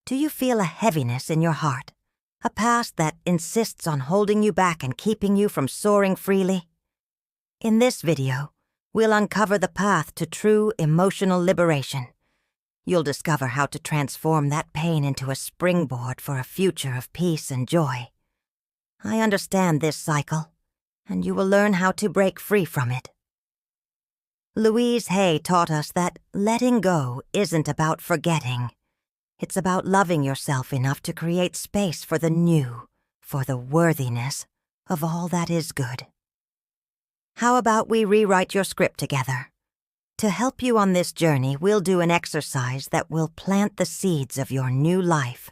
Do you feel a heaviness in your heart? A past that insists on holding you back and keeping you from soaring freely? In this video, we'll uncover the path to true emotional liberation. You'll discover how to transform that pain into a springboard for a future of peace and joy. I understand this cycle, and you will learn how to break free from it. Louise Hay taught us that letting go isn't about forgetting. It's about loving yourself enough to create space for the new, for the worthiness of all that is good. How about we rewrite your script together? To help you on this journey, we'll do an exercise that will plant the seeds of your new life,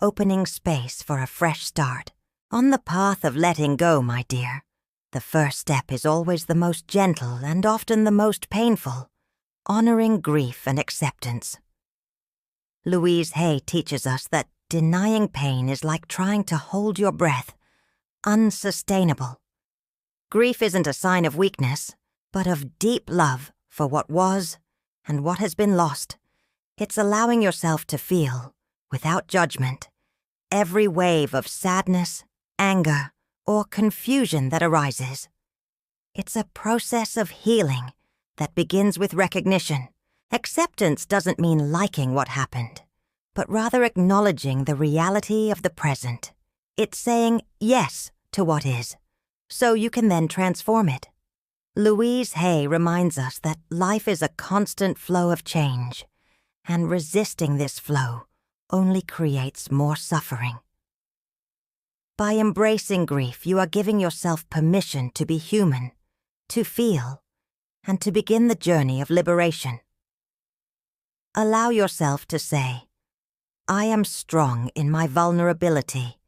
opening space for a fresh start. On the path of letting go, my dear, the first step is always the most gentle and often the most painful, honoring grief and acceptance. Louise Hay teaches us that denying pain is like trying to hold your breath, unsustainable. Grief isn't a sign of weakness, but of deep love for what was and what has been lost. It's allowing yourself to feel, without judgment, every wave of sadness, anger, or confusion that arises. It's a process of healing that begins with recognition. Acceptance doesn't mean liking what happened, but rather acknowledging the reality of the present. It's saying yes to what is, so you can then transform it. Louise Hay reminds us that life is a constant flow of change, and resisting this flow only creates more suffering. By embracing grief, you are giving yourself permission to be human, to feel, and to begin the journey of liberation. Allow yourself to say, I am strong in my vulnerability,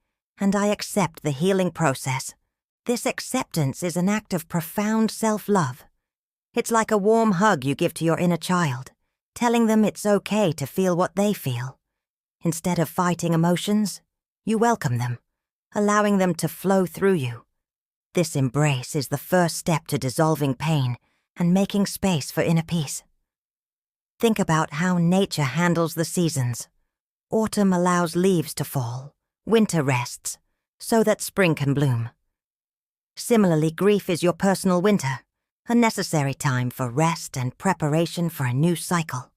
and I accept the healing process. This acceptance is an act of profound self-love. It's like a warm hug you give to your inner child, telling them it's okay to feel what they feel. Instead of fighting emotions, you welcome them, allowing them to flow through you. This embrace is the first step to dissolving pain and making space for inner peace. Think about how nature handles the seasons. Autumn allows leaves to fall, winter rests, so that spring can bloom. Similarly, grief is your personal winter, a necessary time for rest and preparation for a new cycle.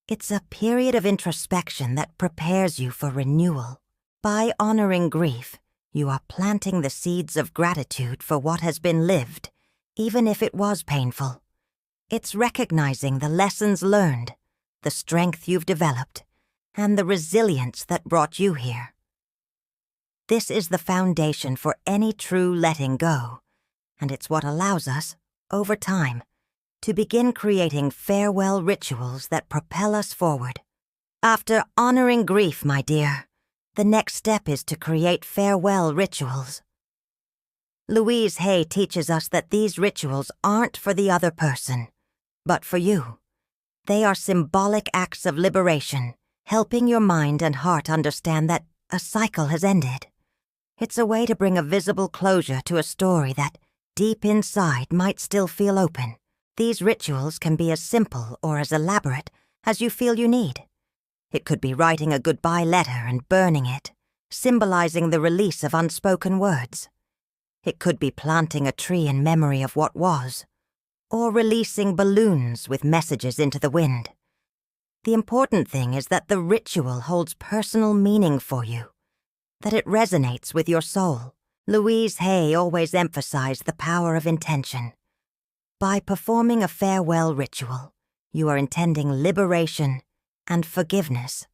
It's a period of introspection that prepares you for renewal. By honoring grief, you are planting the seeds of gratitude for what has been lived, even if it was painful. It's recognizing the lessons learned, the strength you've developed, and the resilience that brought you here. This is the foundation for any true letting go, and it's what allows us, over time, to begin creating farewell rituals that propel us forward. After honoring grief, my dear, the next step is to create farewell rituals. Louise Hay teaches us that these rituals aren't for the other person, but for you. They are symbolic acts of liberation, helping your mind and heart understand that a cycle has ended. It's a way to bring a visible closure to a story that, deep inside, might still feel open. These rituals can be as simple or as elaborate as you feel you need. It could be writing a goodbye letter and burning it, symbolizing the release of unspoken words. It could be planting a tree in memory of what was, or releasing balloons with messages into the wind. The important thing is that the ritual holds personal meaning for you, that it resonates with your soul. Louise Hay always emphasized the power of intention. By performing a farewell ritual, you are intending liberation and forgiveness,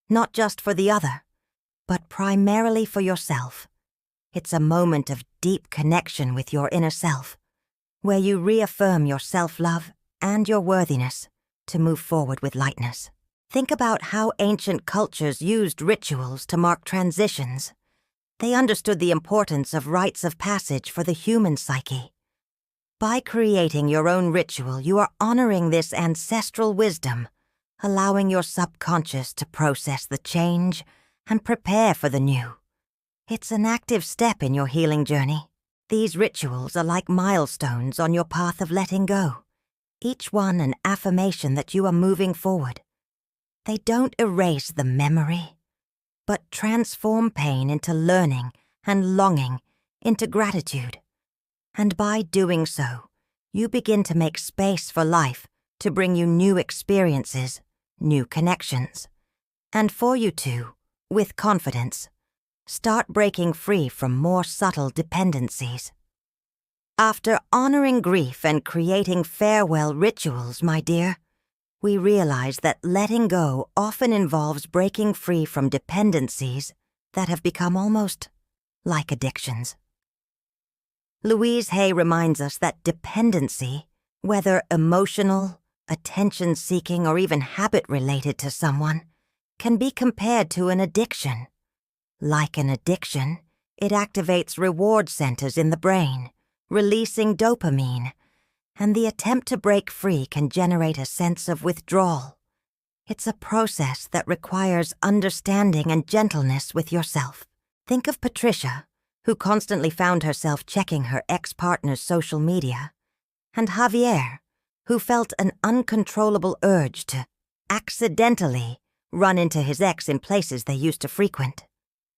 not just for the other, but primarily for yourself. It's a moment of deep connection with your inner self, where you reaffirm your self-love and your worthiness to move forward with lightness. Think about how ancient cultures used rituals to mark transitions. They understood the importance of rites of passage for the human psyche. By creating your own ritual, you are honoring this ancestral wisdom, allowing your subconscious to process the change and prepare for the new. It's an active step in your healing journey. These rituals are like milestones on your path of letting go, each one an affirmation that you are moving forward. They don't erase the memory, but transform pain into learning and longing into gratitude. And by doing so, you begin to make space for life to bring you new experiences, new connections, and for you to, with confidence, start breaking free from more subtle dependencies. After honoring grief and creating farewell rituals, my dear, we realize that letting go often involves breaking free from dependencies that have become almost like addictions. Louise Hay reminds us that dependency, whether emotional, attention-seeking, or even habit-related to someone, can be compared to an addiction. Like an addiction, it activates reward centers in the brain, releasing dopamine, and the attempt to break free can generate a sense of withdrawal. It's a process that requires understanding and gentleness with yourself. Think of Patricia, who constantly found herself checking her ex-partner's social media, and Javier, who felt an uncontrollable urge to accidentally run into his ex in places they used to frequent.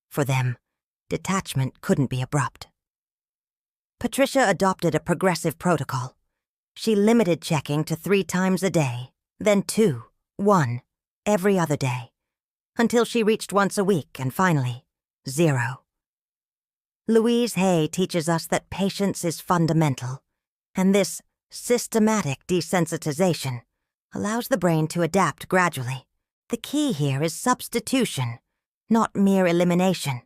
For them, detachment couldn't be abrupt. Patricia adopted a progressive protocol. She limited checking to 3 times a day, then 2, 1, every other day, until she reached once a week and finally, 0. Louise Hay teaches us that patience is fundamental, and this systematic desensitization allows the brain to adapt gradually. The key here is substitution, not mere elimination.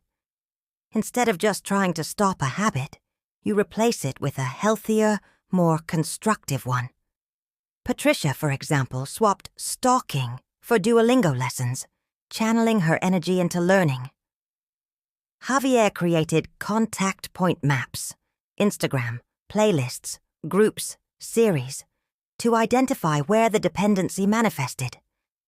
Instead of just trying to stop a habit, you replace it with a healthier, more constructive one. Patricia, for example, swapped stalking for Duolingo lessons, channeling her energy into learning. Javier created contact point maps, Instagram, playlists, groups, series, to identify where the dependency manifested,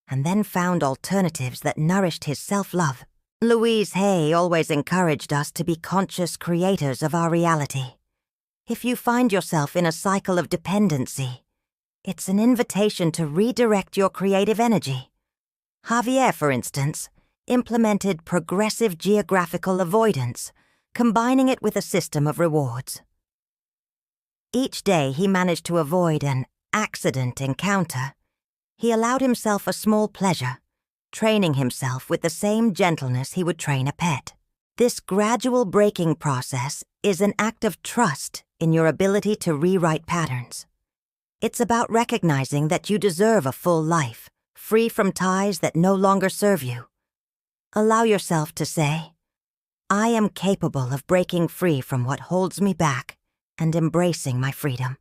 and then found alternatives that nourished his self-love. Louise Hay always encouraged us to be conscious creators of our reality. If you find yourself in a cycle of dependency, it's an invitation to redirect your creative energy. Javier, for instance, implemented progressive geographical avoidance, combining it with a system of rewards. Each day he managed to avoid an accident encounter. He allowed himself a small pleasure, training himself with the same gentleness he would train a pet. This gradual breaking process is an act of trust in your ability to rewrite patterns. It's about recognizing that you deserve a full life, free from ties that no longer serve you. Allow yourself to say, I am capable of breaking free from what holds me back and embracing my freedom.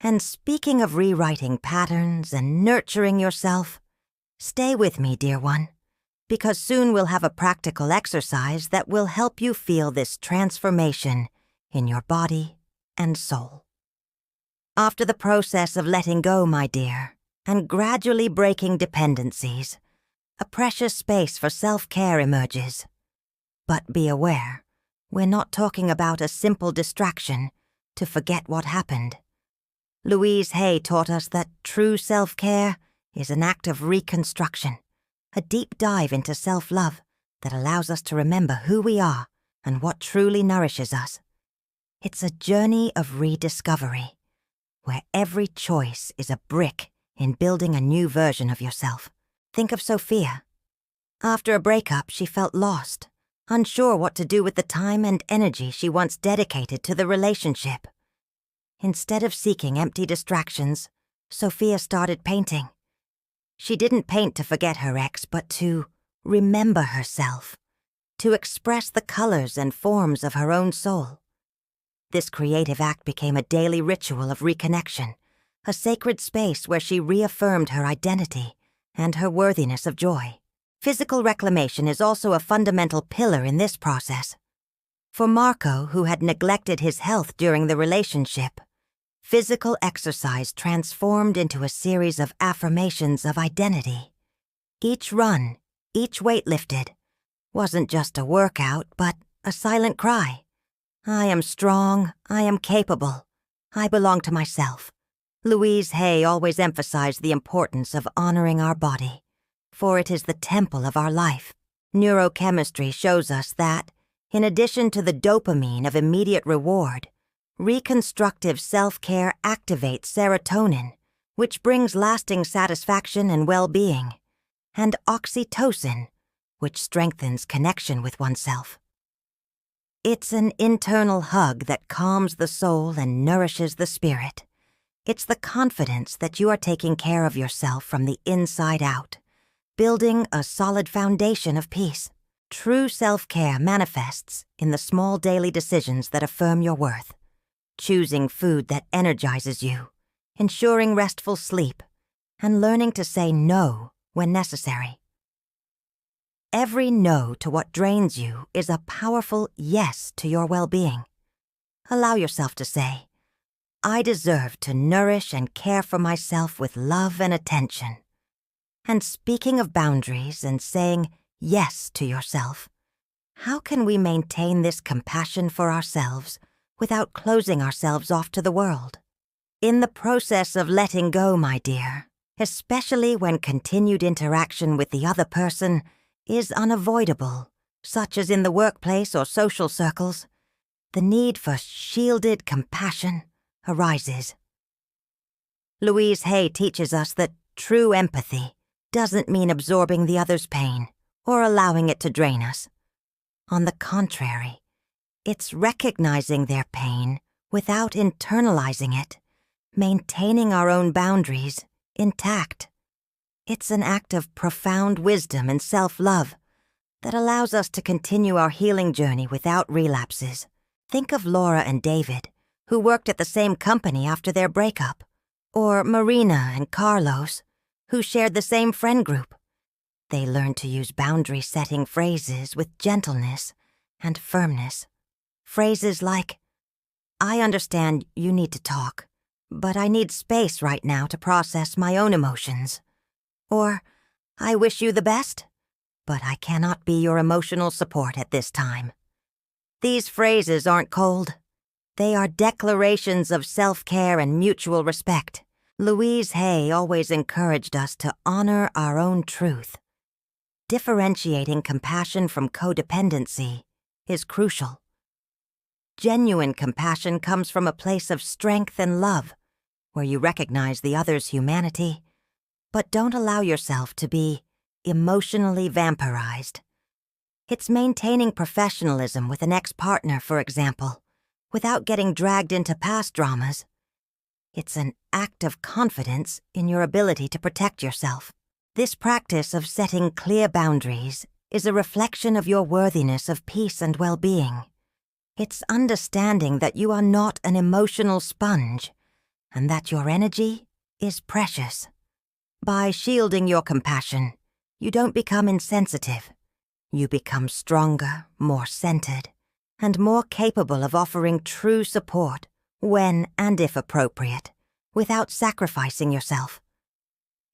And speaking of rewriting patterns and nurturing yourself, stay with me, dear one, because soon we'll have a practical exercise that will help you feel this transformation in your body and soul. After the process of letting go, my dear, and gradually breaking dependencies, a precious space for self-care emerges. But be aware, we're not talking about a simple distraction to forget what happened. Louise Hay taught us that true self-care is an act of reconstruction, a deep dive into self-love that allows us to remember who we are and what truly nourishes us. It's a journey of rediscovery, where every choice is a brick in building a new version of yourself. Think of Sophia. After a breakup, she felt lost, unsure what to do with the time and energy she once dedicated to the relationship. Instead of seeking empty distractions, Sophia started painting. She didn't paint to forget her ex, but to remember herself, to express the colors and forms of her own soul. This creative act became a daily ritual of reconnection, a sacred space where she reaffirmed her identity and her worthiness of joy. Physical reclamation is also a fundamental pillar in this process. For Marco, who had neglected his health during the relationship, physical exercise transformed into a series of affirmations of identity. Each run, each weight lifted, wasn't just a workout, but a silent cry. I am strong, I am capable, I belong to myself. Louise Hay always emphasized the importance of honoring our body, for it is the temple of our life. Neurochemistry shows us that, in addition to the dopamine of immediate reward, reconstructive self-care activates serotonin, which brings lasting satisfaction and well-being, and oxytocin, which strengthens connection with oneself. It's an internal hug that calms the soul and nourishes the spirit. It's the confidence that you are taking care of yourself from the inside out, building a solid foundation of peace. True self-care manifests in the small daily decisions that affirm your worth, choosing food that energizes you, ensuring restful sleep, and learning to say no when necessary. Every no to what drains you is a powerful yes to your well-being. Allow yourself to say, I deserve to nourish and care for myself with love and attention. And speaking of boundaries and saying yes to yourself, how can we maintain this compassion for ourselves without closing ourselves off to the world? In the process of letting go, my dear, especially when continued interaction with the other person is unavoidable, such as in the workplace or social circles, the need for shielded compassion arises. Louise Hay teaches us that true empathy doesn't mean absorbing the other's pain or allowing it to drain us. On the contrary, it's recognizing their pain without internalizing it, maintaining our own boundaries intact. It's an act of profound wisdom and self-love that allows us to continue our healing journey without relapses. Think of Laura and David, who worked at the same company after their breakup, or Marina and Carlos, who shared the same friend group. They learned to use boundary-setting phrases with gentleness and firmness. Phrases like, I understand you need to talk, but I need space right now to process my own emotions. Or, I wish you the best, but I cannot be your emotional support at this time. These phrases aren't cold. They are declarations of self-care and mutual respect. Louise Hay always encouraged us to honor our own truth. Differentiating compassion from codependency is crucial. Genuine compassion comes from a place of strength and love, where you recognize the other's humanity, but don't allow yourself to be emotionally vampirized. It's maintaining professionalism with an ex-partner, for example, without getting dragged into past dramas. It's an act of confidence in your ability to protect yourself. This practice of setting clear boundaries is a reflection of your worthiness of peace and well-being. It's understanding that you are not an emotional sponge and that your energy is precious. By shielding your compassion, you don't become insensitive. You become stronger, more centered, and more capable of offering true support when and if appropriate, without sacrificing yourself.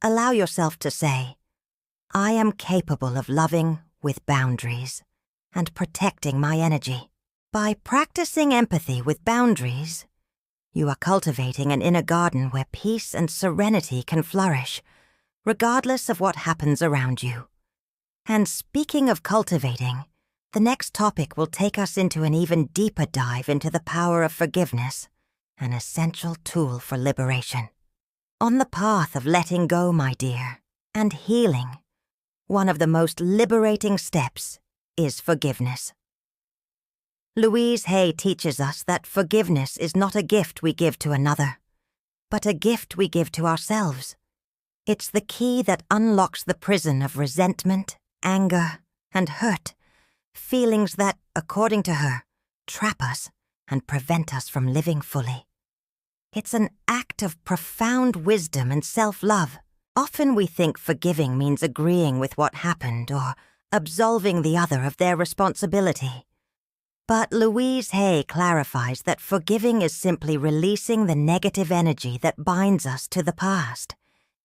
Allow yourself to say, I am capable of loving with boundaries and protecting my energy. By practicing empathy with boundaries, you are cultivating an inner garden where peace and serenity can flourish, regardless of what happens around you. And speaking of cultivating, the next topic will take us into an even deeper dive into the power of forgiveness, an essential tool for liberation. On the path of letting go, my dear, and healing, one of the most liberating steps is forgiveness. Louise Hay teaches us that forgiveness is not a gift we give to another, but a gift we give to ourselves. It's the key that unlocks the prison of resentment, anger, and hurt, feelings that, according to her, trap us and prevent us from living fully. It's an act of profound wisdom and self-love. Often we think forgiving means agreeing with what happened or absolving the other of their responsibility. But Louise Hay clarifies that forgiving is simply releasing the negative energy that binds us to the past.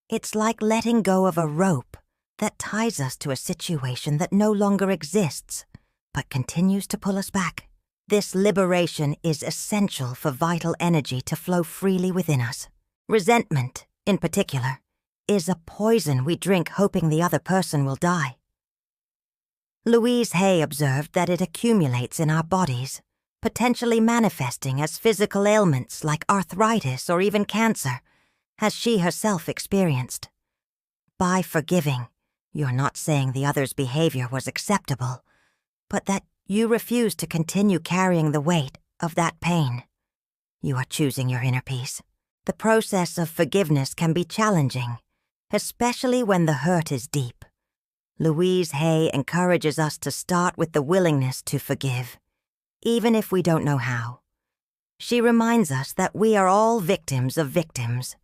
It's like letting go of a rope that ties us to a situation that no longer exists, but continues to pull us back. This liberation is essential for vital energy to flow freely within us. Resentment, in particular, is a poison we drink hoping the other person will die. Louise Hay observed that it accumulates in our bodies, potentially manifesting as physical ailments like arthritis or even cancer, as she herself experienced. By forgiving, you're not saying the other's behavior was acceptable, but that you refuse to continue carrying the weight of that pain. You are choosing your inner peace. The process of forgiveness can be challenging, especially when the hurt is deep. Louise Hay encourages us to start with the willingness to forgive, even if we don't know how. She reminds us that we are all victims of victims,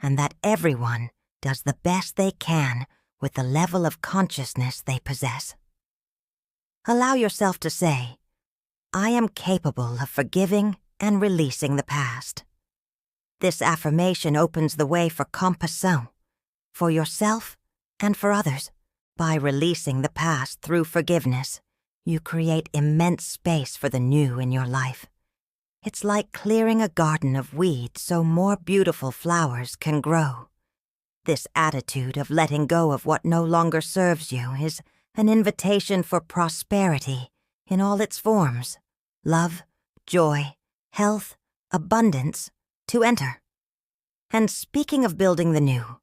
and that everyone does the best they can with the level of consciousness they possess. Allow yourself to say, I am capable of forgiving and releasing the past. This affirmation opens the way for compassion, for yourself and for others. By releasing the past through forgiveness, you create immense space for the new in your life. It's like clearing a garden of weeds so more beautiful flowers can grow. This attitude of letting go of what no longer serves you is an invitation for prosperity in all its forms: love, joy, health, abundance, to enter. And speaking of building the new,